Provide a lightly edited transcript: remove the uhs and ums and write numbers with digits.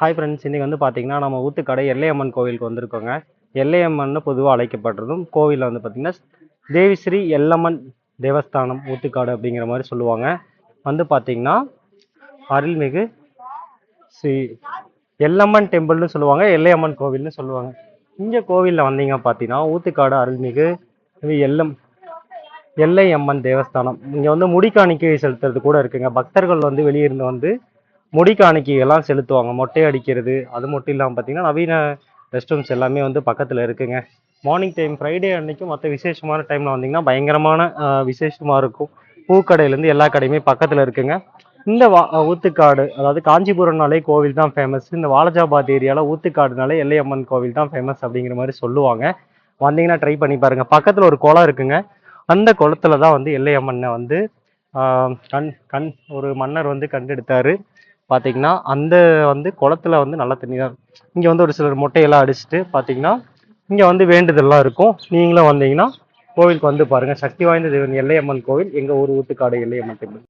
Hi friends, இன்றைக்கி வந்து பார்த்திங்கன்னா நம்ம ஊத்துக்காடு எல்லையம்மன் கோவிலுக்கு வந்திருக்கோங்க. எல்லையம்மன் பொதுவாக அழைக்கப்படுறதும் கோவிலில் வந்து பார்த்திங்கன்னா தேவிஸ்ரீ எல்லம்மன் தேவஸ்தானம் ஊத்துக்காடு அப்படிங்கிற மாதிரி சொல்லுவாங்க. வந்து பார்த்திங்கன்னா அருள்மிகு ஸ்ரீ எல்லம்மன் டெம்பிள்னு சொல்லுவாங்க, எல்லையம்மன் கோவில்னு சொல்லுவாங்க. இங்கே கோவிலில் வந்தீங்க பார்த்தீங்கன்னா ஊத்துக்காடு அருள்மிகு எல்லையம்மன் தேவஸ்தானம். இங்கே வந்து முடிக்காணிக்கை செலுத்துறது கூட இருக்குங்க. பக்தர்கள் வந்து வெளியிருந்து வந்து முடி காணிக்கைகள்லாம் செலுத்துவாங்க. மொட்டை அடிக்கிறது, அது மட்டும் இல்லாமல் பார்த்தீங்கன்னா நவீன ரெஸ்ட் ரூம்ஸ் எல்லாமே வந்து பக்கத்தில் இருக்குங்க. மார்னிங் டைம் ஃப்ரைடே அன்னைக்கும் மற்ற விசேஷமான டைமில் வந்தீங்கன்னா பயங்கரமான விசேஷமாக இருக்கும். பூக்கடையிலேருந்து எல்லா கடையுமே பக்கத்தில் இருக்குங்க. இந்த ஊத்துக்காடு, அதாவது காஞ்சிபுரம்னாலே கோவில் தான் ஃபேமஸ். இந்த வாலஜாபாத் ஏரியாவில் ஊத்துக்காடுனாலே எல்லையம்மன் கோவில் தான் ஃபேமஸ் அப்படிங்கிற மாதிரி சொல்லுவாங்க. வந்தீங்கன்னா ட்ரை பண்ணி பாருங்கள். பக்கத்தில் ஒரு குளம் இருக்குங்க. அந்த குளத்துல தான் வந்து எல்லையம்மனை வந்து கண் கண் ஒரு மன்னர் வந்து கண்டெடுத்தாரு. பார்த்தீங்கன்னா அந்த வந்து குளத்துல வந்து நல்ல தண்ணி தான். இங்கே வந்து ஒரு சிலர் மொட்டையெல்லாம் அடிச்சுட்டு பார்த்தீங்கன்னா இங்கே வந்து வேண்டுதல்லாம் இருக்கும். நீங்களும் வந்தீங்கன்னா கோவிலுக்கு வந்து பாருங்கள். சக்தி வாய்ந்த தேவன் எல்லையம்மன் கோவில், எங்கள் ஊர் ஊத்துக்காடு எல்லையம்மன் கோவில்.